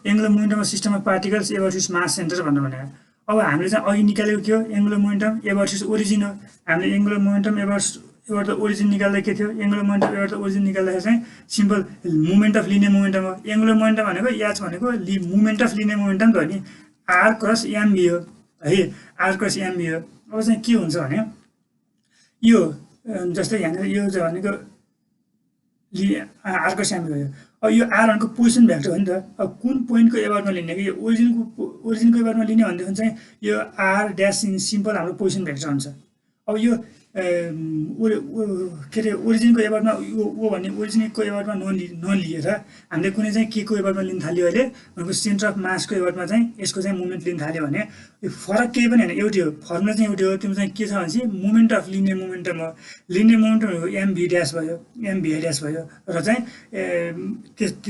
Angular momentum of system of particles A versus mass centre भनेर भनेको। अब हामीले चाहिँ अघि निकालेको के हो एङ्गुलर मोमेन्टम ए भर्सेस ओरिजिन हो। हामीले एङ्गुलर मोमेन्टम एबाट द ओरिजिन निकाल्दा के थियो एङ्गुलर मोमेन्टम एबाट द ओरिजिन निकाल्दाखेरि चाहिँ simple movement of linear momentum हो। एङ्गुलर मोमेन्टम भनेको एच भनेको मुभमेन्ट अफ लिनियर मोमेन्टम त हो नि आर क्रस एमबी हो है, आर क्रस एमबी हो। अब चाहिँ के हुन्छ भने यो जस्तै यहाँनिर यो चाहिँ भनेको आर क्रस एमबी भयो। अब यो आर भनेको पोजिसन भेक्टर हो नि त। अब कुन पोइन्टको एबाउटमा लिने कि यो ओरिजिनको एबाउटमा लिने भनेदेखि चाहिँ यो आर ड्यास सिम्पल हाम्रो पोजिसन भेक्टर हुन्छ। अब यो के अरे ओरिजिनको एबाउटमा ओ भन्ने ओरिजिनको एबाउटमा नलिएर हामीले कुनै चाहिँ के को एबाउटमा लिन थाल्यो अहिले भनेको सेन्टर अफ मासको एबाउटमा चाहिँ यसको चाहिँ मुभमेन्ट लिन थाल्यो भने यो फरक केही पनि होइन, एउटै हो, फर्मुला चाहिँ एउटै हो। त्यो चाहिँ के छ भनेपछि मुभमेन्ट अफ लिनियर मोमेन्टम हो। लिनियर मोमेन्टम भनेको एमभी ड्यास भयो, एमभी ड्यास भयो र चाहिँ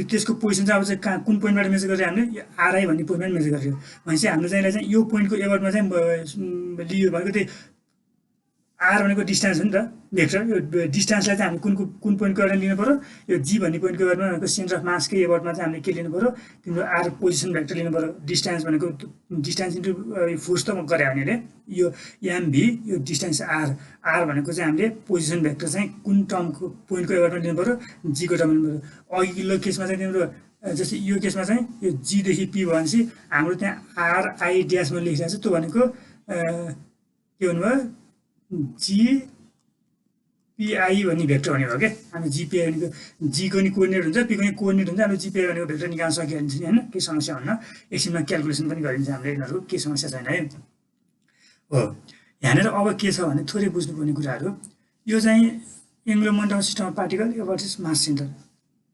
त्यसको पोजिसन चाहिँ अब चाहिँ कहाँ कुन पोइन्टबाट मेजर गरेर हामीले आरआई भन्ने पोइन्टबाट मेजर गर्यो भनेपछि हाम्रो चाहिँ यसलाई चाहिँ यो पोइन्टको एबाउटमा चाहिँ लियो भनेको त्यही आर भनेको डिस्टेन्स हो नि त भेक्टर। यो डिस्टेन्सलाई चाहिँ हामी कुन पोइन्टको एबाउटमा लिनु पऱ्यो यो जी भन्ने पोइन्टको एबाउटमा भनेको सेन्टर अफ मासकै एबाउटमा चाहिँ हामीले के लिनु पऱ्यो तिम्रो आर पोजिसन भेक्टर लिनु पऱ्यो। डिस्टेन्स भनेको डिस्टेन्स इन्टु फोर्स त गरे हामीले यो एमभी यो डिस्टेन्स आर भनेको चाहिँ हामीले पोजिसन भेक्टर चाहिँ कुन टर्मको पोइन्टको एबाउटमा लिनु पऱ्यो जीको टर्ममा लिनु पऱ्यो। अघिल्लो केसमा चाहिँ तिम्रो जस्तै यो केसमा चाहिँ यो जीदेखि पी भयो भनेपछि हाम्रो त्यहाँ आरआई ड्यासमा लेखिरहेको छ त्यो भनेको के भन्नुभयो जिपिआई भन्ने भेक्टर भनेको हो क्या। हामी जिपिआई भनेको जीको नि कोअर्डिनेट हुन्छ पीको नि कोअर्डिनेट हुन्छ। हामीले जिपिआई भनेको भेक्टर निकाल्न सकिहाल्छ नि होइन, केही समस्या हुन्न। एकछिनमा क्यालकुलेसन पनि गरिन्छ हामीले यिनीहरू, केही समस्या छैन है। हो यहाँनिर अब के छ भने थोरै बुझ्नुपर्ने कुराहरू यो चाहिँ angular momentum of system of particle यो भर्सेस मास सेन्टर।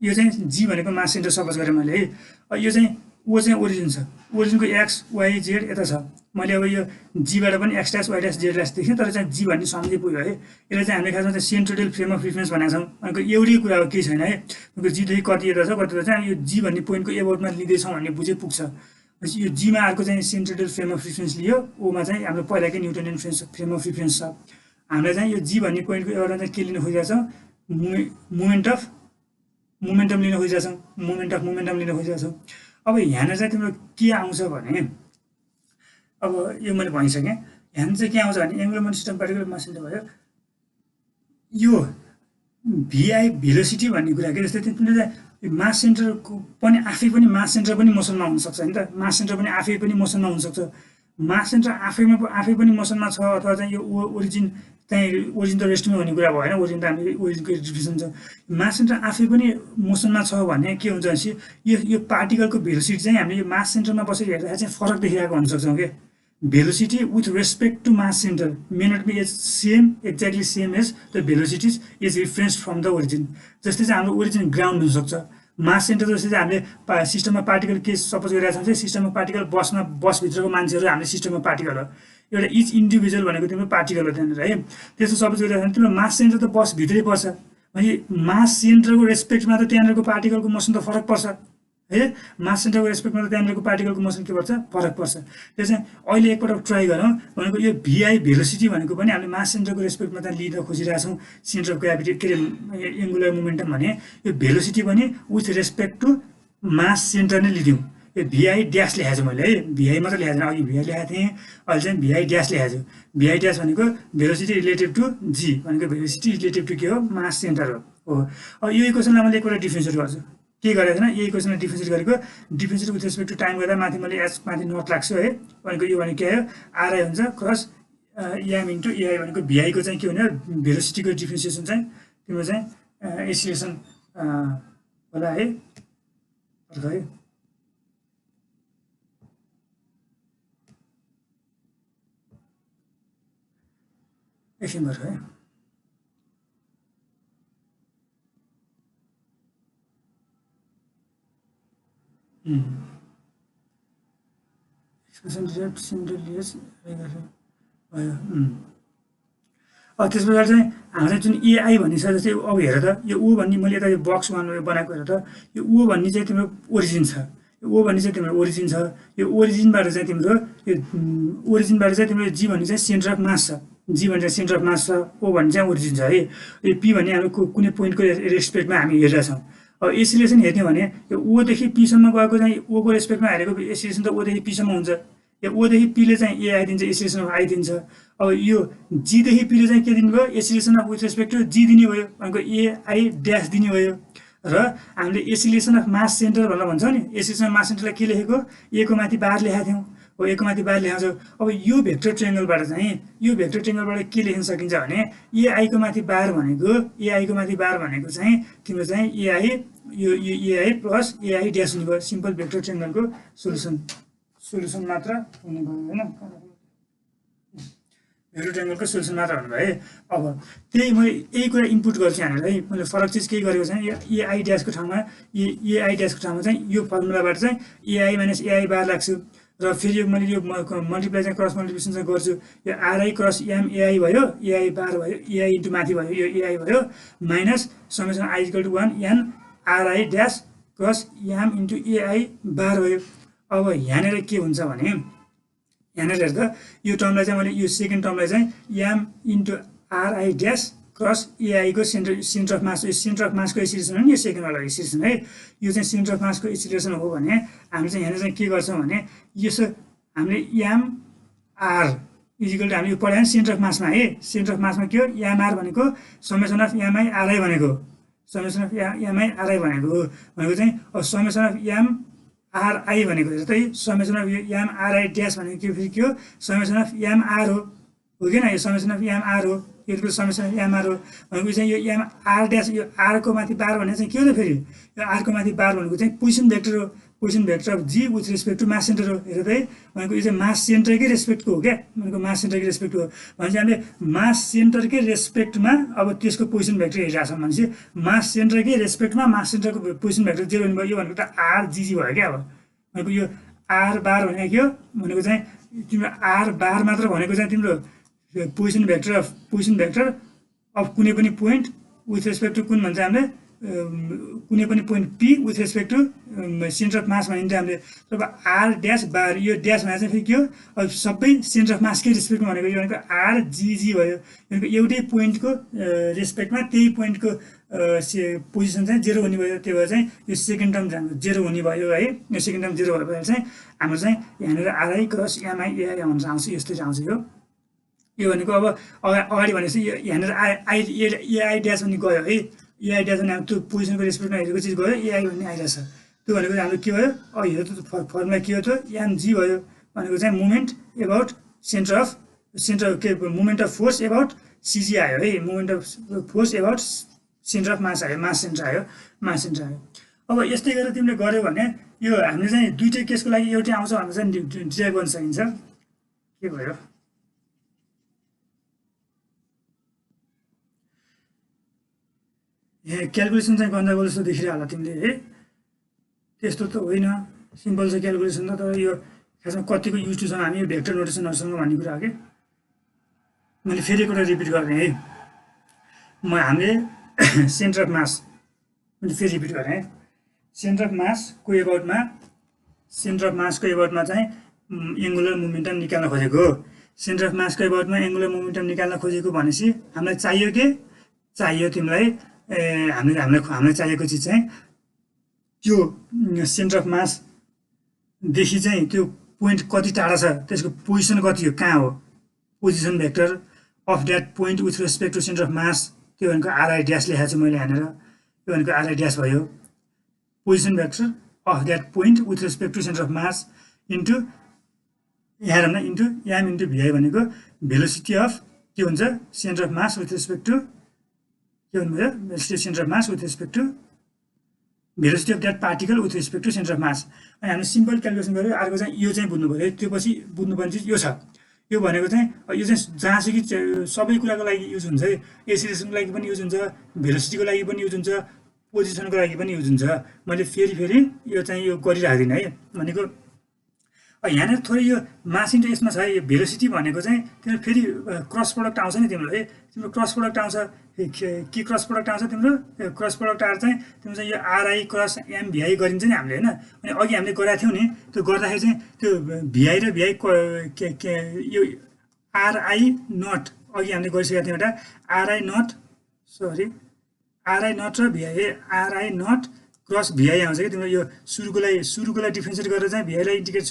यो चाहिँ जी भनेको मास सेन्टर सपोज गरेँ मैले है। यो चाहिँ ओ चाहिँ ओरिजिन छ, ओरिजिनको एक्स वाइ जेड यता छ। मैले अब यो जीबाट पनि x dash why dash Z dash देखेँ तर चाहिँ जी भन्ने सम्झै पुग्यो है। यसलाई चाहिँ हामीले खासमा चाहिँ सेन्ट्रोइडल फ्रेम अफ रिफरेन्स भनेको छौँ। भनेको एउटै कुरा हो केही छैन है। भनेको जीदेखि कति यता छ कति चाहिँ यो जी भन्ने पोइन्टको एबाउटमा लिँदैछौँ भन्ने बुझे पुग्छ। यो जीमा अर्को चाहिँ सेन्ट्रोइडल फ्रेम अफ रिफरेन्स लियो, ओमा चाहिँ हाम्रो पहिलाकै न्युटनियन फ्रेम अफ रिफरेन्स छ। हामीलाई चाहिँ यो जी भन्ने पोइन्टको एबाउटमा चाहिँ के लिन खोजिरहेको छौँ मोमेन्टम लिन खोजिरहेको छौँ, मोमेन्टम लिन खोजिरहेको छौँ। अब यहाँनिर चाहिँ तिम्रो के आउँछ भने अब यो मैले भनिसकेँ। यहाँनिर चाहिँ के आउँछ भने एङ्गुलर मोमेन्टम सिस्टम पार्टिकल मास सेन्टर भयो। यो भिआई भेलोसिटी भन्ने कुरा के जस्तै तिमीले चाहिँ मास सेन्टरको पनि आफै पनि मास सेन्टर पनि मोसनमा हुनसक्छ नि त। मास सेन्टर पनि आफै पनि मोसनमा हुनसक्छ। मास सेन्टर आफै पनि मोसनमा छ अथवा चाहिँ यो ओरिजिन त रेस्टमै भन्ने कुरा भएन। ओरिजिन त हामीले ओरिजिनको डिफिनेसन छ। मास सेन्टर आफै पनि मोसनमा छ भने के हुन्छ भनेपछि यो पार्टिकलको भेलोसिटी चाहिँ हामीले यो मास सेन्टरमा बसेर हेर्दाखेरि चाहिँ फरक देखिरहेको हुनसक्छौँ क्या। velocity with respect to mass center may not be as exactly same as the velocities is referenced from the origin. जस्तै चाहिँ हाम्रो ओरिजिन ग्राउन्ड हुनसक्छ, मास सेन्टर जस्तै चाहिँ हामीले सिस्टममा पार्टिकल के सपोज गरिरहेको छौँ सिस्टममा पार्टिकल बसभित्रको मान्छेहरू हामीले सिस्टममा पार्टिकल हो। एउटा इच इन्डिभिजुअल भनेको तिम्रो पार्टिकल हो त्यहाँनिर है। त्यसो सपोज गरिरहेको छ तिम्रो मास सेन्टर त बसभित्रै पर्छ भने मास सेन्टरको रेस्पेक्टमा त त्यहाँनिरको पार्टिकलको मोसन त फरक पर्छ है। मास सेन्टरको रेस्पेक्टमा त त्यहाँनिरको पार्टिकलको मोसन के पर्छ फरक पर्छ। त्यो चाहिँ अहिले एकपल्ट ट्राई गरौँ भनेको यो भिआई भेलोसिटी भनेको पनि हामीले मास सेन्टरको रेस्पेक्टमा त लिन खोजिरहेछौँ सेन्टर अफ ग्राभिटी के अरे एङ्गुलर मोमेन्टम भने यो भेलोसिटी पनि with respect to mass centre नै लिदिउँ। यो भिआई ड्यास लेखाएको छु मैले है, भिआई मात्र लेखाएको छैन, अघि भिआई लेखाएको थिएँ अहिले चाहिँ भिआई ड्यास लेखाएको छु। भिआई ड्यास भनेको भेलोसिटी रिलेटिभ टु जी भनेको भेलोसिटी रिलेटिभ टु के हो मास सेन्टर हो। अब यो इक्वेसनलाई मैले एकपल्ट डिफ्रेन्सिएट गर्छु, के गरेको छैन यही क्वेसनलाई डिफ्रेन्सिएट गरेको differentiate with respect to time गर्दा माथि मैले एच माथि नट लाग्छु है। भनेको यो भनेको के आयो आरआई हुन्छ क्रस एम इन्टु एआई भनेको भिआईको चाहिँ के हुने भेलोसिटीको डिफ्रेन्सिएसन चाहिँ तिम्रो चाहिँ एसिलेसन होला है। है एकछिन भएर है अब त्यस पछाडि चाहिँ हाम्रो जुन एआई भन्ने छ जस्तै अब हेर त यो ओ भन्ने मैले यता यो बक्स वान बनाएको हेर त यो ओ भन्ने चाहिँ तिम्रो ओरिजिन छ, यो ओ भन्ने चाहिँ तिम्रो ओरिजिन छ। यो ओरिजिनबाट चाहिँ तिम्रो जी भन्ने चाहिँ सेन्टर अफ मास छ, जी भन्ने चाहिँ सेन्टर अफ मास छ, ओ भन्ने चाहिँ ओरिजिन छ है। यो पी भन्ने हाम्रो कुनै पोइन्टको रेस्पेक्टमा हामी हेरिरहेछौँ। अब एसिलेसन हेर्ने भने यो ओदेखि पीसम्म गएको चाहिँ ओको रेस्पेक्टमा हेरेको एसिलेसन त ओदेखि पीसम्म हुन्छ। यो ओदेखि पीले चाहिँ ए आइदिन्छ, एसिलेसन अफ आई दिन्छ। अब यो जीदेखि पीले चाहिँ के दिनुभयो, acceleration of with respect to G दिने भयो, भनेको एआई ड्यास दिने भयो। र हामीले एसिलेसन अफ मास सेन्टर भनेर भन्छौँ नि, एसिलेसन अफ मास सेन्टरलाई के लेखेको, एको माथि बार लेखेका थियौँ, हो एको माथि बार लेखाउँछौँ। अब यो भेक्टर ट्रायंगलबाट चाहिँ यो भेक्टर ट्रायंगलबाट के लेख्न सकिन्छ भने एआईको माथि बार भनेको एआईको माथि बार भनेको चाहिँ तिम्रो चाहिँ एआई यो एआई प्लस एआई ड्यास हुने भयो। सिम्पल भेक्टर ट्रायंगलको सोलुसन मात्र हुने भयो हैन, भेक्टर ट्रायंगलको सोलुसन मात्र हुने भयो। अब त्यही मैले यही कुरा इनपुट गर्छु यहाँनिर है, मैले फरक चिज केही गरेको छैन। एआई ड्यासको ठाउँमा एआई ड्यासको ठाउँमा चाहिँ यो फर्मुलाबाट चाहिँ एआई माइनस एआई बार लाग्छु र फेरि मैले यो मल्टिप्लाई चाहिँ क्रस मल्टिप्लिकेसन चाहिँ गर्छु। यो आरआई क्रस एम एआई भयो, एआई बार भयो, एआई इन्टु माथि भयो यो एआई भयो, minus summation I equal to 1 N RI dash cross M into AI bar भयो। अब यहाँनिर के हुन्छ भने यहाँनिर हेर्दा यो टर्मलाई चाहिँ मैले यो सेकेन्ड टर्मलाई चाहिँ M into RI dash cross एआईको सेन्टर अफ मास, यो सेन्टर अफ मासको एक्सिलेरेसन हो नि, यो सेकेन्डवाला एक्सिलेरेसन है, यो चाहिँ सेन्टर अफ मासको एक्सिलेरेसन हो भने हामीले चाहिँ यहाँनिर चाहिँ के गर्छौँ भने यसो हामीले एमआर इजिकल टु हामीले यो पढायो नि सेन्टर अफ मासमा है, सेन्टर अफ मासमा के हो एमआर भनेको समेसन अफ एमआई आरआई भनेको, समेसन अफ एमआई आरआई भनेको चाहिँ अब समेसन अफ एम आरआई भनेको जस्तै summation of M RI dash भनेको के फेरि के हो समेसन अफ एमआर हो कि न, यो समेसन अफ एमआर हो, यो समेसन अफ एमआर हो भनेको चाहिँ यो एमआर ड्यास यो आरको माथि बार भने चाहिँ के हो त फेरि यो आरको माथि बार भनेको चाहिँ पोजिसन भेक्टर हो, position vector of G with respect to mass centre हो। हेर त है भनेको यो चाहिँ मास सेन्टरकै रेस्पेक्टको हो क्या, भनेको मास सेन्टरकै रेस्पेक्ट हो भने चाहिँ हामीले मास सेन्टरकै रेस्पेक्टमा अब त्यसको पोजिसन भेक्टर हेरिरहेको छौँ भनेपछि मास सेन्टरकै रेस्पेक्टमा मास सेन्टरको पोजिसन भेक्टर जेरो हुने भयो। यो भनेको त आरजिजी भयो क्या, अब भनेको यो आर बार भनेको के हो भनेको चाहिँ तिम्रो आर बार मात्र भनेको चाहिँ तिम्रो पोजिसन भेक्टर अफ कुनै पनि पोइन्ट विथ रेस्पेक्ट टु कुन भन्छ हामीले कुनै पनि point P with respect to centre of mass भनिन्छ हामीले। तब आर ड्यास बार यो ड्यास भनेर चाहिँ फेरि के हो अब सबै सेन्टर अफ मासकै रेस्पेक्टमा भनेको यो भनेको आरजिजी भयो, भनेको एउटै पोइन्टको रेस्पेक्टमा त्यही पोइन्टको पोजिसन चाहिँ जेरो हुने भयो। त्यो भएर चाहिँ यो सेकेन्ड टर्म चाहिँ जेरो हुने भयो है, यो सेकेन्ड टर्म जेरो भएर चाहिँ हाम्रो चाहिँ यहाँनिर आरआई क्रस एमआई एआई आउँछ यस्तै आउँछ यो भनेको अब अगाडि भनेपछि यहाँनिर एआई ड्यास भन्ने गयो है, एआई ड्यास भने त्यो पोजिसनको रेस्पेक्टमा हेरेको चिज गयो एआई भन्ने आइरहेछ। त्यो भनेको चाहिँ हाम्रो के भयो अब हेर त फर्मुला के हो त एमजी भयो भनेको चाहिँ मुभमेन्ट एबाउट सेन्टर के मुभमेन्ट अफ फोर्स एबाउट सिजी आयो है, movement of force about centre of मास आयो, मास सेन्टर आयो। अब यस्तै गरेर तिमीले गर्यो भने यो हामीले चाहिँ दुईटै केसको लागि एउटै आउँछ भनेर चाहिँ डिराइभ गर्न सकिन्छ। के भयो क्यालकुलेसन चाहिँ गन्दा जस्तो देखिरह होला तिमीले है, त्यस्तो त होइन सिम्पल छ क्यालकुलेसन त, तर यो खासमा कतिको युज टु छ हामी यो भेक्टर नोटेसनहरूसँग भन्ने कुरा के मैले फेरि एकपल्ट रिपिट गरेँ है, हामीले सेन्टर अफ मास मैले फेरि रिपिट गरेँ सेन्टर अफ मासको एबाउटमा चाहिँ एङ्गुलर मोमेन्टम निकाल्न खोजेको, सेन्टर अफ मासको एबाउटमा एङ्गुलर मोमेन्टम निकाल्न खोजेको भनेपछि हामीलाई चाहियो के चाहियो तिमीलाई हामीलाई चाहिएको चिज चाहिँ त्यो सेन्टर अफ मासदेखि चाहिँ त्यो पोइन्ट कति टाढा छ त्यसको पोजिसन कति हो, कहाँ हो position vector of that point with respect to centre of mass, त्यो भनेको आरआई ड्यास लेखाएको छु मैले यहाँनिर, त्यो भनेको आरआई ड्यास भयो position vector of that point with respect to centre of mass into यहाँ हेरौँ न इन्टु एम इन्टु भिआई भनेको भेलोसिटी अफ के हुन्छ centre of mass with respect to के भन्नुभयो velocity centre of mass with respect to velocity of that particle with respect to centre of mass. अनि हामीले सिम्पल क्यालकुलेसन गऱ्यो, अर्को चाहिँ यो चाहिँ बुझ्नु पऱ्यो, त्यो पछि बुझ्नुपर्ने चिज यो छ, यो भनेको चाहिँ यो चाहिँ जहाँसुकै सबै कुराको लागि युज हुन्छ है, एसिलेसनको लागि पनि युज हुन्छ, भेलोसिटीको लागि पनि युज हुन्छ, पोजिसनको लागि पनि युज हुन्छ। मैले फेरि यो चाहिँ यो गरिरहेको थिइनँ है, भनेको यहाँनिर थोरै यो मास इन्टु यसमा छ है, यो भेलोसिटी भनेको चाहिँ तिम्रो फेरि क्रस प्रडक्ट आउँछ नि तिम्रो है, तिम्रो क्रस प्रडक्ट आउँछ के क्रस प्रडक्ट आउँछ तिम्रो क्रस प्रडक्ट आएर चाहिँ तिम्रो चाहिँ यो आरआई क्रस एमभिआई गरिन्छ नि हामीले होइन, अनि अघि हामीले गरेका थियौँ नि त्यो गर्दाखेरि चाहिँ त्यो भिआई र भिआई के यो आरआई नट अघि हामीले गरिसकेका थियौँ एउटा आरआई नट र भिआई आरआई नट क्रस भिआई आउँछ कि तिम्रो यो सुरुकोलाई डिफ्रेन्सिएट गरेर चाहिँ भिआईलाई इन्टिग्रेट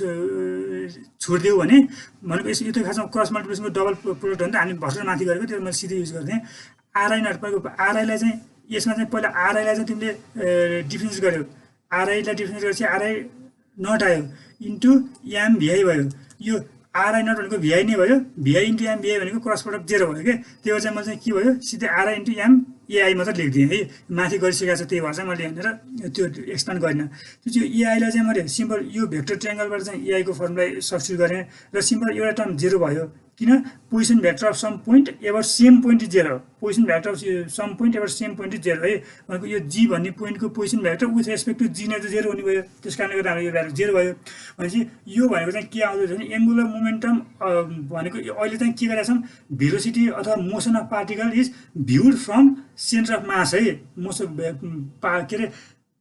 छोडिदियो भने भनेको यो त खासमा क्रस मल्टिप्लिकेसनको डबल प्रोडक्ट हो नि त हामी भर्खर माथि गरेको त्यो मैले सिधै युज गर्थेँ आरआई नट तपाईँको आरआईलाई चाहिँ यसमा चाहिँ पहिला आरआईलाई चाहिँ तिमीले डिफ्रेन्सिएट गर्यो आरआईलाई डिफ्रेन्सिएट गरेपछि आरआई नट आयो इन्टु एम भिआई भयो यो आरआई नट भनेको भिआई नै भयो भिआई इन्टु एम भिआई भनेको क्रस प्रडक्ट 0 भयो क्या त्यही भएर चाहिँ मैले चाहिँ के भयो सिधै आरआई इन्टु एम एआई मात्र लेखिदिएँ है माथि गरिसकेको छ त्यही भएर चाहिँ मैले यहाँनिर त्यो एक्सप्लेन गरिनँ त्यो चाहिँ एआईलाई चाहिँ मैले सिम्पल यो भेक्टर ट्रायङ्गलबाट चाहिँ एआईको फर्मुलाई सब्स्टिट्युट गरेँ र सिम्पल एउटा टर्म 0 भयो किन position vector of some point ever same point is 0 position vector of some point ever same point is 0 है भनेको यो जी भन्ने पोइन्टको position vector with respect to G नै त 0 हुने भयो त्यस कारणले गर्दा हाम्रो यो भ्यालु 0 भयो भनेपछि यो भनेको चाहिँ के आउँदैछ भने एङ्गुलर मोमेन्टम भनेको अहिले चाहिँ के गरेका छौँ भेलोसिटी अथवा motion of particle is viewed from centre of mass है के अरे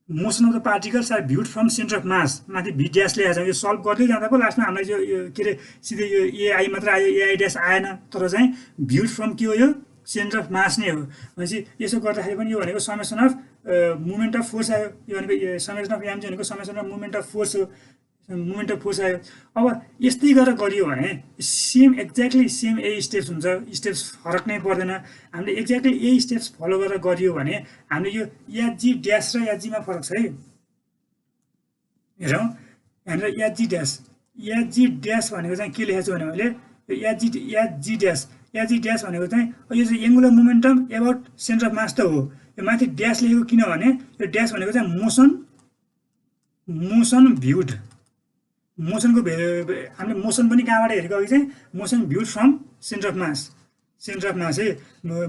motion of the particles are viewed from centre of mass माथि भी ड्यास ल्याएको छ यो सल्भ गर्दै जाँदा पो लास्टमा हामीलाई यो के अरे सिधै यो एआई मात्र आयो एआई ड्यास आएन तर चाहिँ भ्युड फ्रम के हो यो सेन्टर अफ मास नै हो भनेपछि यसो गर्दाखेरि पनि यो भनेको summation of movement of force आयो यो भनेको समेसन अफ एम भनेको summation of movement of force हो मुभमेन्ट अफ फोर्स आयो अब यस्तै गरेर गरियो भने सेम एक्ज्याक्टली सेम यही स्टेप्स हुन्छ स्टेप्स फरक नै पर्दैन हामीले एक्ज्याक्टली यही स्टेप्स फलो गरेर गरियो भने हामीले यो याजी ड्यास र याजीमा फरक छ है हेरौँ यहाँनिर याजी ड्यास भनेको चाहिँ के लेखेको छु भने मैले याजी ड्यास भनेको चाहिँ यो चाहिँ angular momentum about centre of mass त हो यो माथि ड्यास लेखेको किनभने यो ड्यास भनेको चाहिँ मोसन भ्युड मोसनको हामीले मोसन पनि कहाँबाट हेरेको अघि चाहिँ motion viewed from centre of mass है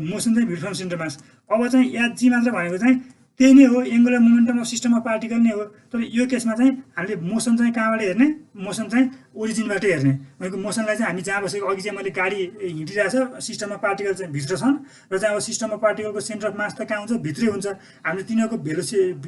मोसन चाहिँ भ्युड फ्रम सेन्टर मास अब चाहिँ याजी मात्र भनेको चाहिँ त्यही नै हो angular momentum of system of particle नै हो तर यो केसमा चाहिँ हामीले मोसन चाहिँ कहाँबाट हेर्ने मोसन चाहिँ ओरिजिनबाटै हेर्ने भनेको मोसनलाई चाहिँ हामी जहाँ बसेको अघि चाहिँ मैले गाडी हिँडिरहेछ सिस्टम अफ पार्टिकल चाहिँ भित्र छन् र चाहिँ अब सिस्टम अफ पार्टिकलको सेन्टर अफ मास त कहाँ हुन्छ भित्रै हुन्छ हामीले तिनीहरूको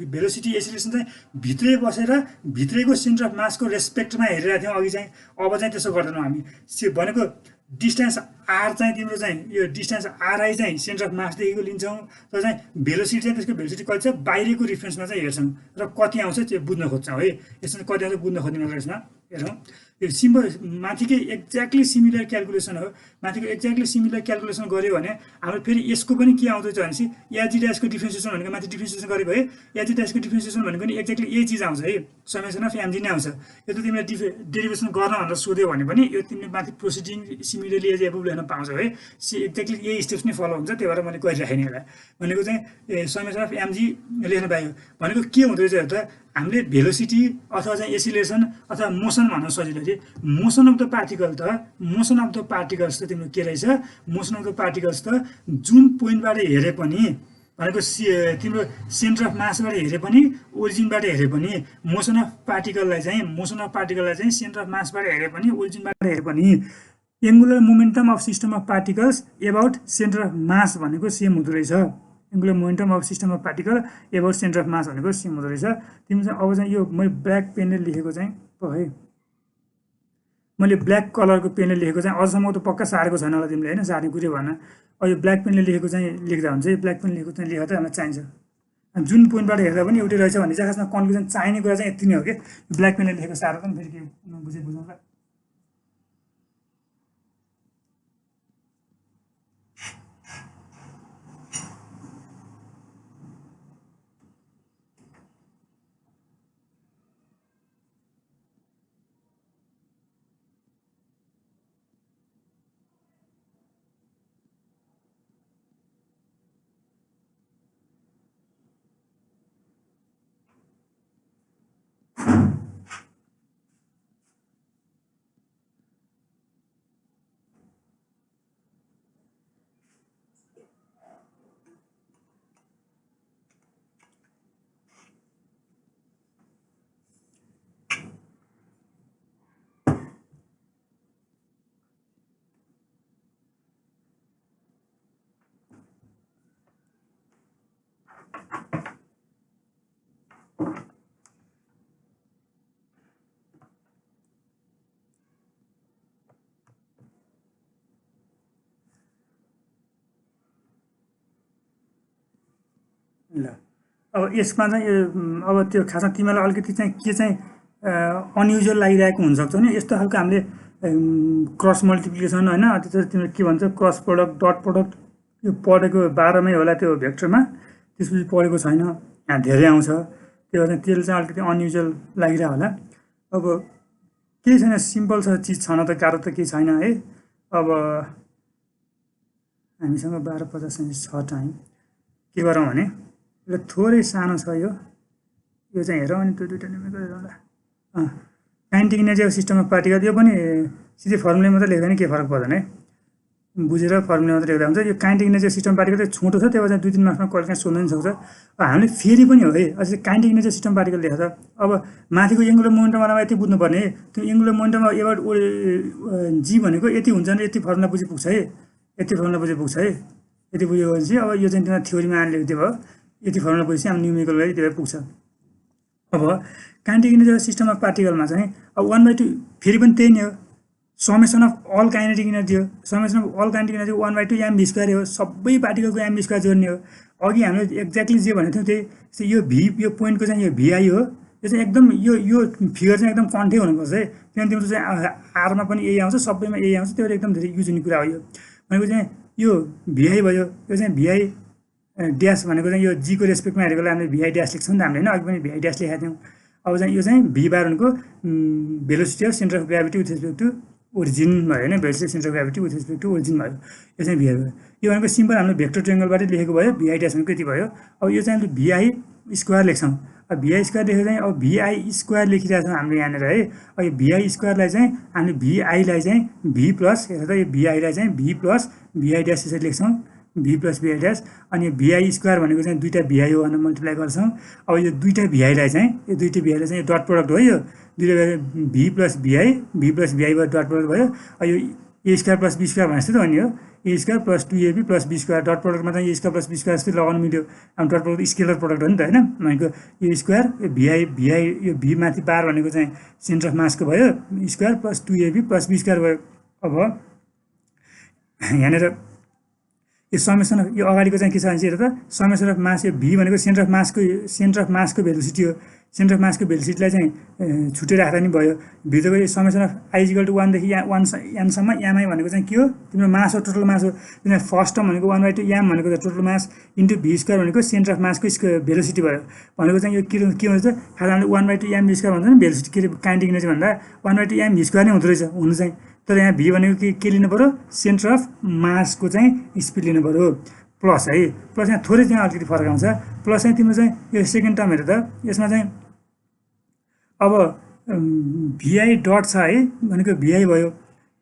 भेलोसिटी एसिलेसन चाहिँ भित्रै बसेर भित्रैको सेन्टर अफ मासको रेस्पेक्टमा हेरिरहेको थियौँ अघि चाहिँ अब चाहिँ त्यसो गर्दैनौँ हामी भनेको डिस्टेन्स आर चाहिँ तिम्रो चाहिँ यो डिस्टेन्स आरआई चाहिँ सेन्टर अफ मासदेखिको लिन्छौँ र चाहिँ भेलोसिटी चाहिँ त्यसको भेलोसिटी कति छ बाहिरको रिफरेन्समा चाहिँ हेर्छौँ र कति आउँछ त्यो बुझ्न खोज्छौँ है यसमा कति आउँछ बुझ्न खोज्ने मात्र यसमा हेरौँ यो सिम्पल माथिकै एक्ज्याक्टली सिमिलर क्यालकुलेसन हो माथिको एक्ज्याक्टली सिमिलर क्यालकुलेसन गऱ्यो भने हाम्रो फेरि यसको पनि के आउँदैछ भनेपछि याजी ड्यासको डिफ्रेन्सिएसन भनेको माथि डिफ्रेन्सिएसन गरे भयो याजी ड्यासको डिफ्रेन्सिएसन भनेको नि एक्ज्याक्टली यही चिज आउँछ है समेसन अफ एमजी नै आउँछ यो त तिमीले डेरिभेसन गर्न भनेर सोध्यो भने पनि यो तिमीले माथि प्रोसिडिङ सिमिलरली एज एबभ लेख्न पाउँछौ है एक्ज्याक्टली यही स्टेप्स नै फलो हुन्छ त्यही भएर मैले गरिराखेँ नि यसलाई भनेको चाहिँ समेसन अफ एमजी लेख्न पायो भनेको के हुँदो रहेछ त हामीले भेलोसिटी अथवा चाहिँ एसिलेसन अथवा मोसन भन्न सजिलो थियो मोसन अफ द पार्टिकल त तिम्रो के रहेछ मोसन अफ द पार्टिकल्स त जुन पोइन्टबाट हेरे पनि भनेको तिम्रो सेन्टर अफ मासबाट हेरे पनि ओरिजिनबाट हेरे पनि मोसन अफ पार्टिकललाई चाहिँ सेन्टर अफ मासबाट हेरे पनि ओरिजिनबाट हेरे पनि angular momentum of system of particles about centre of मास भनेको सेम हुँदो रहेछ angular momentum of system of particle about centre of मास भनेको सेम हुँदो रहेछ तिमी चाहिँ अब चाहिँ यो मैले ब्ल्याक पेनले लेखेको चाहिँ है मैले ब्ल्याक कलरको पेनले लेखेको चाहिँ अझसम्म त पक्का सारेको छैन होला तिमीले होइन सार्ने कुरो भएन अब यो ब्ल्याक पेनले लेखेको चाहिँ लेख्दा हुन्छ ब्ल्याक पेन लेखेको चाहिँ लेख्दा हामीलाई चाहिन्छ जुन पोइन्टबाट हेर्दा पनि एउटै रहेछ भन्ने चाहिँ खासमा कन्क्लुजन चाहिने कुरा चाहिँ यति नै हो कि ब्ल्याक पेनले लेखेको सारो पनि फेरि के बुझौँला ल अब यसमा चाहिँ अब त्यो खासमा तिमीलाई अलिकति चाहिँ के चाहिँ अनयुजुअल लागिरहेको हुनसक्छ नि यस्तो खालको हामीले क्रस मल्टिप्लिकेसन होइन त्यसरी तिमीले के भन्छ क्रस प्रोडक्ट डट प्रोडक्ट यो पढेको 12मै होला त्यो भेक्टरमा त्यसपछि पढेको छैन यहाँ धेरै आउँछ त्यो चाहिँ त्यसले चाहिँ अलिकति अनयुजुअल लागिरहेको होला अब केही छैन सिम्पल छ चिज छन त गाह्रो त केही छैन है अब हामीसँग 12:50 छ टाइम के गरौँ भने यो थोरै सानो छ यो चाहिँ हेरौँ अनि त्यो दुईवटा निमै गरेर होला kinetic energy of system of particle यो पनि सिधै फर्मुला मात्रै लेख्दा नि के फरक पर्दैन है बुझेर फर्मुला मात्रै लेख्दा हुन्छ यो kinetic energy of system particle चाहिँ छोटो छ त्यही भएर 2-3 मार्क्समा कहिलेकाहीँ सोध्न पनि सक्छ हामीले फेरि पनि हो है अझै काइनेटिक इनर्जी सिस्टम पार्टिकल लेख्छ अब माथिको एङ्गुलर मोमेन्टममा यति बुझ्नुपर्ने त्यो एङ्गुलर मोमेन्टममा एबाट जी भनेको यति हुन्छ भने यति फर्मुला बुझी पुग्छ है यति फर्मुला बुझी पुग्छ है यति बुझ्यो भनेपछि अब यो चाहिँ तिमीलाई थ्योरीमा आएर लेख्दै भयो यति फर्मुला बुझेपछि हामी न्युमेरिकल गरी त्यो पुग्छ अब kinetic energy of system of पार्टिकलमा चाहिँ अब 1/2 फेरि पनि त्यही नै हो summation of all kinetic energy हो summation of all kinetic energy 1/2 mv² हो सबै पार्टिकलको mv² जोड्ने हो अघि हामीले एक्ज्याक्टली जे भनेको थियौँ त्यही यो भी यो पोइन्टको चाहिँ यो vi हो यो चाहिँ एकदम यो फिगर चाहिँ एकदम कन्ठै हुनुपर्छ है किनभने तिम्रो चाहिँ आरमा पनि यही आउँछ सबैमा यही आउँछ त्यो एकदम धेरै युज हुने कुरा हो यो भनेको चाहिँ यो vi भयो यो चाहिँ vi ड्यास भनेको चाहिँ यो जी को रेस्पेक्टमा हेरेको बेला हामीले vi ड्यास लेख्छौँ नि त हामीले होइन अघि पनि vi ड्यास लेखेका थियौँ अब चाहिँ यो चाहिँ v बार भनेको velocity of centre of gravity with respect to origin भयो होइन velocity centre of gravity with respect to origin भयो यो चाहिँ vi भयो यो भनेको सिम्पल हामीले भेक्टर ट्रायंगलबाटै लेखेको भयो vi ड्यास भनेको यति भयो अब यो चाहिँ हामीले vi स्क्वायर लेख्छौँ अब vi स्क्वायर लेखेर चाहिँ अब vi स्क्वायर लेखिरहेको छौँ हामीले यहाँनिर है अब यो vi स्क्वायरलाई चाहिँ हामीले vi लाई चाहिँ v प्लस हेर त यो vi लाई चाहिँ v प्लस vi ड्यास यसरी लेख्छौँ v प्लस vi ड्यास अनि vi स्क्वायर भनेको चाहिँ दुईटा vi हो भनेर मल्टिप्लाई गर्छौँ अब यो दुईटा vi लाई चाहिँ यो दुईटा vi लाई चाहिँ डट प्रोडक्ट हो यो दुईटा v प्लस vi भयो डट प्रोडक्ट भयो अब यो a square plus be square भने जस्तो त हो नि हो a square plus 2ab plus be square dot प्रोडक्टमा चाहिँ a square plus be square जस्तै लगाउनु मिल्यो अब डट प्रोडक्ट स्केलर प्रोडक्ट हो नि त होइन भनेको ए स्क्वायर vi यो v माथि बार भनेको चाहिँ सेन्टर अफ मासको भयो square plus 2ab plus be square भयो अब यहाँनिर यो समेसन अफ यो अगाडिको चाहिँ के छ भने हेर त समेसन अफ मास यो v भनेको सेन्टर अफ मासको भेलोसिटी हो सेन्टर अफ मासको भेलोसिटीलाई चाहिँ छुट्टै राख्दा नि भयो भित्रको यो समेसन अफ i = 1 देखि 1 n सम्म mi भनेको चाहिँ के हो तिम्रो मास हो टोटल मास हो किनभने फर्स्ट टर्म भनेको 1/2 m भनेको चाहिँ total mass into v square भनेको सेन्टर अफ मासको भेलोसिटी भयो भनेको चाहिँ यो के हुन्छ खास हामीले 1/2 m v स्क्वायर भन्छ नि भेलोसिटी के काइनेटिक इनर्जी भन्दा 1/2 m v स्क्वायर नै हुँदो रहेछ हुनु चाहिँ तर यहाँ v भनेको के लिनु पर्यो सेन्टर अफ मासको चाहिँ स्पिड लिनु पर्यो प्लस है प्लस यहाँ थोरै चाहिँ अलिकति फरक आउँछ प्लस चाहिँ तिम्रो चाहिँ यो सेकेन्ड टर्म हेर त यसमा चाहिँ अब vi डट छ है भनेको vi भयो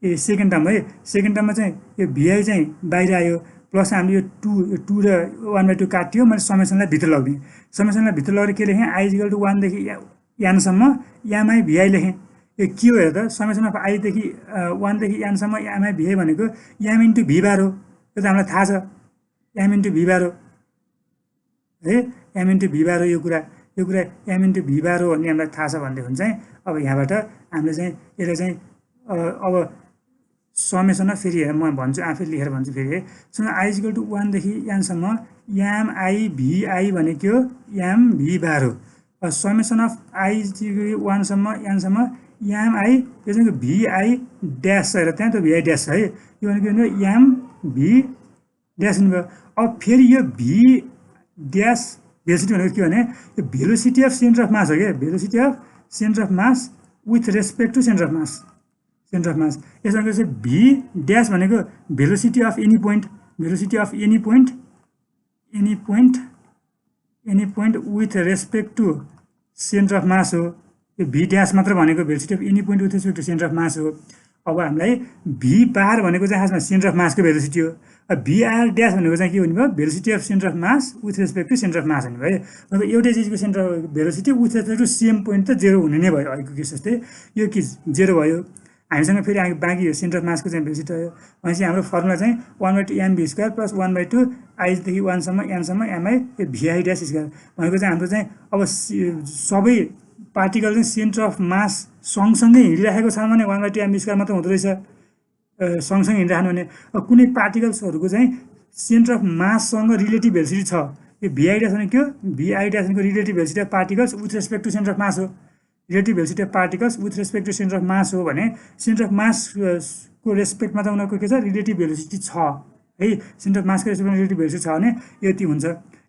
ए सेकेन्ड टर्म है सेकेन्ड टर्ममा चाहिँ यो vi चाहिँ बाहिर आयो प्लस हामीले यो 2 र 1/2 काट्यो मैले समेसनलाई भित्र लगिदिएँ समेसनलाई भित्र लगेर के लेखेँ i = 1 देखि n सम्म mi vi लेखेँ यो के हो हेर त समेसन अफ i देखि 1 देखि n सम्म mi vi भनेको m इन्टु v बार हो यो त हामीलाई थाहा छ m इन्टु v बार हो है m इन्टु v बार हो यो कुरा m इन्टु v बार हो भन्ने हामीलाई थाहा छ भनेदेखि चाहिँ अब यहाँबाट हामीले चाहिँ यसलाई चाहिँ अब समेसन अफ फेरि म भन्छु आफै लेखेर भन्छु फेरि है सुन i = 1 देखि n सम्म mi vi भनेको के हो m v बार हो समेसन अफ i = 1 सम्म n सम्म mi यो चाहिँ vi ड्यास छ हेर त्यहाँ त vi ड्यास छ है यो भनेको m v ड्यास हुनुभयो अब फेरि यो v ड्यास भेलोसिटी भनेको के भने यो velocity of centre of mass हो क्या velocity of centre of mass with respect to centre of mass यसमा चाहिँ v ड्यास भनेको velocity of any point with respect to centre of mass हो यो v ड्यास मात्र भनेको velocity of any point with respect to centre of mass हो अब हामीलाई v बार भनेको चाहिँ खासमा सेन्टर अफ मासको भेलोसिटी हो vr ड्यास भनेको चाहिँ के हुने भयो velocity of centre of mass with respect to centre of mass हुने भयो अब एउटै चिजको centre of velocity with respect to same point त 0 हुने नै भयो अहिलेको केस जस्तै यो के 0 भयो हामीसँग फेरि बाँकी सेन्टर अफ मासको चाहिँ भेलोसिटी भयो भनेपछि हाम्रो फर्मुला चाहिँ 1/2 m v square plus 1/2 i देखि 1 सम्म n सम्म mi यो vi ड्यास स्क्वायर भनेको चाहिँ हाम्रो चाहिँ अब सबै पार्टिकल चाहिँ सेन्टर अफ मास सँगसँगै हिँडिराखेको छ भने 1/2 m v स्क्वायर मात्र हुँदो रहेछ सँगसँगै हिँडिराख्नु भने कुनै पार्टिकल्सहरूको चाहिँ सेन्टर अफ माससँग रिलेटिभ भेलोसिटी छ यो VI ड्यास भनेको के हो? VI ड्यास भनेको relative velocity of particles with respect to centre of mass हो। Relative velocity of particles with respect to centre of mass हो भने सेन्टर अफ मासको रेस्पेक्टमा त उनीहरूको के छ? रिलेटिभ भेलोसिटी छ है। सेन्टर अफ मासको रेस्पेक्टमा रिलेटिभ भेलोसिटी छ भने यति हुन्छ।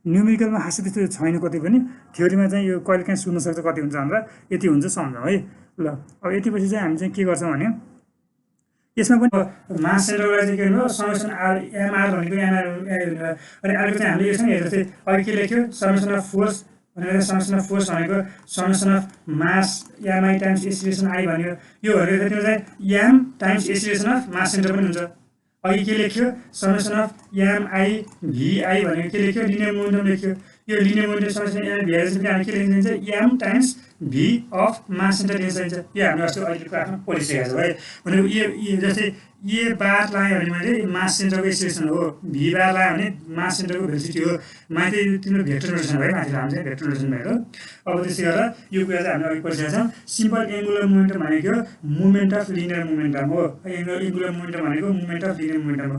न्युमेरिकलमा खासै त्यस्तो छैन कतै पनि, थ्योरीमा चाहिँ यो कहिले काहीँ सुन्न सक्छ कति हुन्छ भनेर यति हुन्छ सम्झौँ है। ल अब यति पछि चाहिँ हामी चाहिँ के गर्छौँ भने यसमा पनि मास सेन्टरलाई चाहिँ के भन्नु समेसन आर एमआर भनेको एमआर अनि अर्को चाहिँ हामीले यसमा हेर्दा चाहिँ अघि के लेख्यो समेसन अफ फोर्स भनेर समेसन अफ फोर्स भनेको summation of mass MI times acceleration I भन्यो। यो भनेको त्यो चाहिँ M times acceleration of mass centre पनि हुन्छ। अघि के लेख्यो समेसन अफ एमआई भिआई भनेको के लेख्यो लिनियर मोमेन्टम लेख्यो। यो linear momentum summation M VI चाहिँ के लेखिन्छ M times V of mass centre लेखिन्छ। यो हामीले अस्ति अहिलेको आफ्नो पढिसकेको छ है। भनेको यो जस्तै ए बार लगायो भने मैले मास सेन्टरको एक्सिलेरेसन हो, भी बार लगायो भने मास सेन्टरको भेलोसिटी हो। माथि तिम्रो भेक्टर नोटेसन भयो, माथि लान्छ भेक्टर नोटेसन भयो। अब त्यसै गरेर यो कुरा चाहिँ हामीले अघि पढिसकेका छौँ। सिम्पल एङ्गुलर मोमेन्टम भनेको मुभमेन्ट अफ लिनियर मोमेन्टम हो। एङ्गुलर मोमेन्टम भनेको मुभमेन्ट अफ लिनियर मोमेन्टम हो।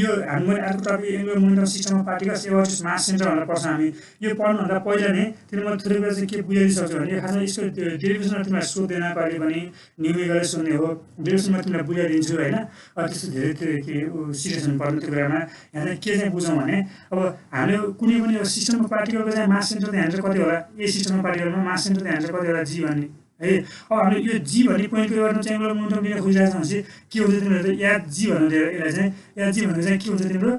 यो हाम्रो अर्को topic angular momentum system of particles about mass centre भनेर पढ्छ हामी। यो पढ्नुभन्दा पहिला नै तिमीलाई थोरै बेला चाहिँ के बुझाइदिइसक्छु भने खासमा यसको डेरिभेसनमा तिमीलाई सोध्दैन कहिले पनि, न्युमेरिकलै सोध्ने हो। डेरिभेसनमा तिमीलाई बुझाइदिन्छु होइन। त्यस्तो धेरै के सिरियस हुनुपर्ने त्यो कुरामा। यहाँ चाहिँ के चाहिँ बुझौँ भने अब हामीले कुनै पनि सिस्टम अफ पार्टिकलको चाहिँ मास सेन्टर त्यहाँ कति होला, ए सिस्टम अफ पार्टिकलमा मास सेन्टर त्यहाँ कति होला जी भन्ने है। अब हामीले यो जी भन्ने पोइन्टको एउटा चाहिँ एङ्गुलर मोमेन्टम लिन खोजिरहेको छ भनेपछि के हुन्छ तिमीहरू चाहिँ याद जी भन्नु यसलाई चाहिँ याद जी भनेको चाहिँ के हुन्छ तिम्रो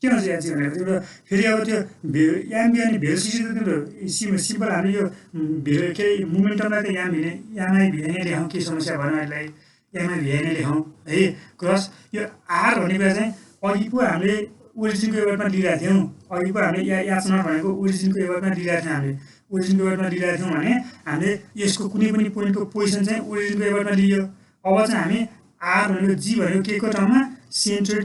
के हुन्छ याद जी भनेको तिम्रो फेरि अब त्यो एमबी अनि भेलोसिटी त तिम्रो सिम्पल हामीले यो के मोमेन्टमलाई त एमआई भिआई नै लेखौँ, के समस्या भएन यसलाई एमआई भिआई नै लेखौँ है। क्रस यो आर भन्ने कुरा चाहिँ अघि पो हामीले ओरिजिनको एवर्डमा लिइरहेको थियौँ। अघि पो हामीले याचना भनेको ओरिजिनको एवर्डमा लिइरहेको थियौँ। हामीले ओरिजिनको एवर्डमा लिइरहेको थियौँ भने हामीले यसको कुनै पनि पोइन्टको पोजिसन चाहिँ ओरिजिनको एवर्डमा लियो। अब चाहिँ हामी आर भनेको जी भनेको के को टर्ममा सेन्टर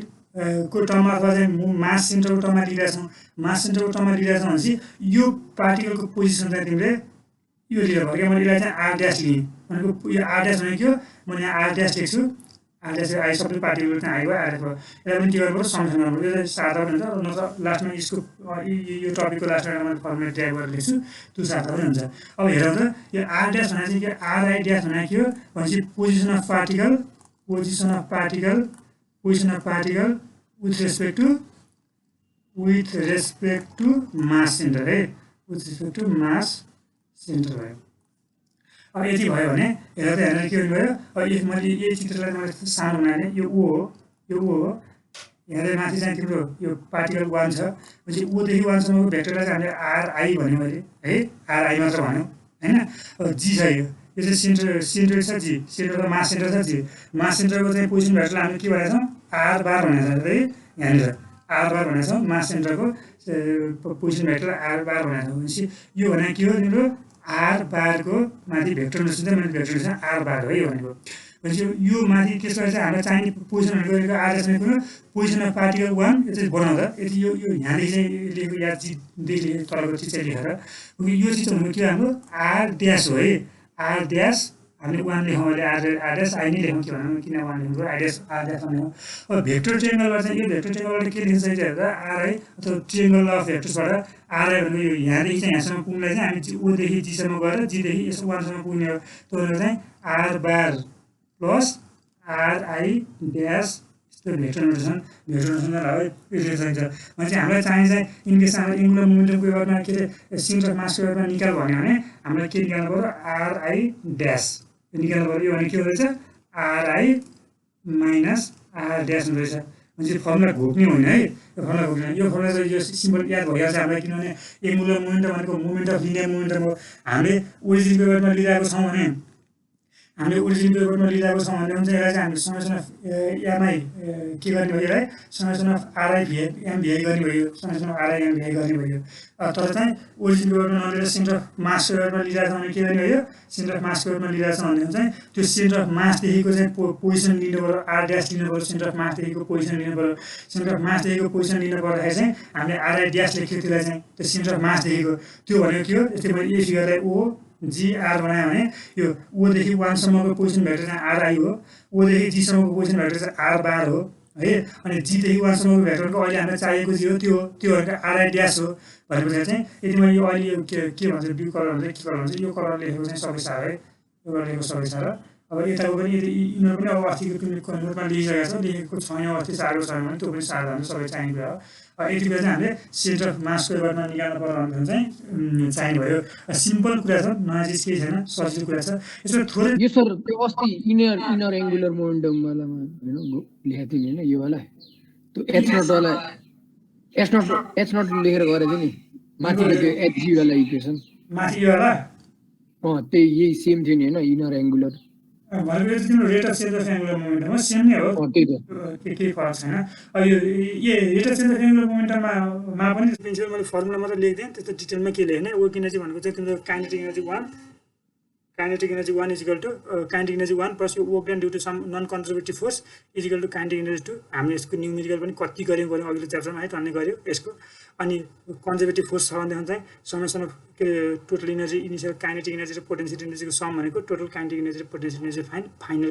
को टर्ममा अथवा चाहिँ मास सेन्टरको टर्ममा लिइरहेछौँ। मास सेन्टरको टर्ममा लिइरहेछौँ भनेपछि यो पार्टिकलको पोजिसन चाहिँ तिमीले यो लिएर भयो क्या। मैले यसलाई चाहिँ आर ड्यास लिएँ भनेको यो आर ड्यास भनेको म यहाँ आर ड्यास लेख्छु। आर ड्यास आई सबै पार्टिकल चाहिँ आयो आर ड्यास भयो। यसलाई पनि के गर्नुपर्छ समेसन गर्नुपर्छ। यो चाहिँ सादा पनि हुन्छ, नत्र लास्टमा यसको यो टपिकको लास्टमा मैले फर्मुला ड्राइभ गरेर लेख्छु त्यो सादा पनि हुन्छ। अब हेरौँ त यो आर ड्यास भनेको चाहिँ के आरआई ड्यास भनेको के हो भनेपछि position of particle with respect to mass centre है, with respect to mass centre भयो। अब यति भयो भने हेर त हेर्नु के हुनुभयो। अब यो मैले यही चित्रलाई मैले सानो बनाएँ, यो ओ हो, यो ओ हो। हेर्दै माथि चाहिँ तिम्रो यो पार्टिकल 1 छ भनेपछि ओदेखि 1 सम्मको भेक्टरलाई चाहिँ हामीले आरआई भन्यो मैले है, आरआई मात्र भन्यो होइन। अब जी छ यो चाहिँ सेन्टर छ जी, सेन्टर मास सेन्टर छ जी। मास सेन्टरको चाहिँ पोजिसन भेक्टरलाई हामीले के भनेको छौँ आर बार भनेको छ है। यहाँनिर आर बार भनेको छौँ मास सेन्टरको पोजिसन भेक्टर आर बार भनेको छौँ। भनेपछि यो भनेको के हो तिम्रो आर बारको माथि भेक्टर नोटेसन चाहिँ मैले भेक्टर नोटेसन आर बार हो यो भनेको। भनेपछि यो माथि त्यसलाई चाहिँ हामीलाई चाहिने पोजिसन भनेको आर ड्यास भनेको पोजिसन अफ पार्टिकल 1 यो चाहिँ बनाउँदा यति यो यहाँदेखि चाहिँ लेखेको याद चिजदेखि तलको चिज चाहिँ लेखेर यो चिज भनेको के हाम्रो आर ड्यास हो है। आर ड्यास हामीले 1 लेखौँ अहिले आर ड्यास आई नै लेखौँ के भनौँ किन 1 लेख्नु आर ड्यास भन्ने हो। अब भेक्टर ट्रिएङ्गलबाट चाहिँ यो भेक्टर ट्रिएङ्गलबाट के लेख्छ चाहिँ हेर्दा आरआई अथवा ट्रिएङ्गल अफ भेक्टर्सबाट आरआई भनेको यो यहाँदेखि चाहिँ यहाँसम्म पुग्नलाई चाहिँ हामी ओदेखि जीसम्म गएर जीदेखि यसो 1 सम्म पुग्ने हो। त्यो भनेको चाहिँ are bar plus RI dash यस्तो भेक्टर नोटेसन है यो चाहिन्छ। भनेपछि हामीलाई चाहिन्छ इनकेस हाम्रो एङ्गुलर मोमेन्टमको एवरमा के अरे सेन्टर अफ मासको एवरमा निकाल भन्यो भने हामीलाई के निकाल्नु पऱ्यो आरआई ड्यास निकाल्नु पऱ्यो। यो भने के हुँदैछ आरआई माइनस आर ड्यास हुँदैछ। भनेपछि फर्मुला घोक्ने होइन है, यो फर्मुला घोक्ने। यो फर्मुला चाहिँ यो सिम्पल याद भइहाल्छ हामीलाई किनभने एङ्गुलर मोमेन्टम भनेको मोमेन्ट अफ लिनियर मोमेन्टम हो। हामीले ओरिजिनको एवरमा लिइरहेको छौँ भने हामीले ओरिजिनको एवरमा लिइरहेको छौँ भने चाहिँ यसलाई चाहिँ हामीले समेसन अफ एमआई के गर्ने भयो यसलाई समेसन अफ आरआई एमभिआई गर्ने भयो, समेसन अफ आरआई एमभिआई गर्ने भयो। तर चाहिँ ओरिजिनको एवरमा नलिएर सेन्टर अफ मासको एवरमा लिइरहेको छ भने के गर्ने भयो सेन्टर अफ मासको एवरमा लिइरहेको छ भने चाहिँ त्यो सेन्टर अफ मासदेखिको चाहिँ पोजिसन लिनु पऱ्यो, आर ड्यास लिनु पऱ्यो, सेन्टर अफ मासदेखिको पोजिसन लिनु पऱ्यो। सेन्टर अफ मासदेखिको पोजिसन लिनु पर्दाखेरि चाहिँ हामीले आरआई ड्यास लेख्यो त्यसलाई चाहिँ त्यो सेन्टर अफ मासदेखिको त्यो भनेको के हो जस्तै मैले यो फिगरलाई ओ जीआर बनायो भने यो ओदेखि 1 सम्मको पोजिसन भेक्टर चाहिँ आरआई हो, ओदेखि जीसम्मको पोजिसन भेक्टर चाहिँ आर बार हो है। अनि जीदेखि वानसम्मको भेक्टरको अहिले हामीलाई चाहिएको थियो त्योहरूको आरआई ड्यास हो भनेपछि चाहिँ यदि मैले यो अहिले यो के भन्छ ब्लू कलर हुन्छ के कलर हुन्छ यो कलर लेखेको चाहिँ सबै छ है, यो कलर लेखेको सबै छ। र अब यताको पनि यदि यिनीहरू पनि अब अस्तिको नोटमा लेखिसकेको छ, लेखेको छैन अस्ति सारेको छैन भने त्यो पनि सार्दा हुन्छ, सबै चाहिने कुरा हो। यति बेला चाहिँ हामीले सेन्टर अफ मासको बारेमा निकाल्नु पर्यो भने चाहिँ चाहिने भयो। सिम्पल कुरा छ, नयाँ चिज केही छैन, सजिलो कुरा छ। यसमा थोरै यो सर त्यो अस्ति इनर एङ्गुलर मोमेन्टम वालामा हैन लेखेको थिएँ नि हैन यो वाला त्यो h0 वाला h0 लेखेर गरे थिएँ नि माथिको त्यो hg वाला इक्वेसन माथि वाला त्यही यही सेम थियो नि हैन इनर एङ्गुलर भनेपछि तिम्रो rate of change of angular momentum same नै हो, त्यही त केही फरक छैन। अब यो rate of change of angular मोमेन्टममा पनि प्रिन्सिपल मैले फर्मुला मात्र लेखिदिएँ, त्यस्तो डिटेलमा के लेखेन। वर्क इनर्जी भनेको चाहिँ तिम्रो kinetic energy 1 equal to kinetic energy 1 plus यो work done due to some non conservative force equal to kinetic energy 2। हामीले यसको न्युमेरिकल पनि कति गऱ्यौँ अघिल्लो च्याप्टरमा है टन्नै गऱ्यो यसको। अनि कन्जर्भेटिभ फोर्स छ भनेदेखि चाहिँ समेसन अफ के total energy initial kinetic energy र पोटेन्सियल एनर्जीको सम भनेको टोटल काइनेटिक एनर्जी र पोटेन्सियल एनर्जी फाइनल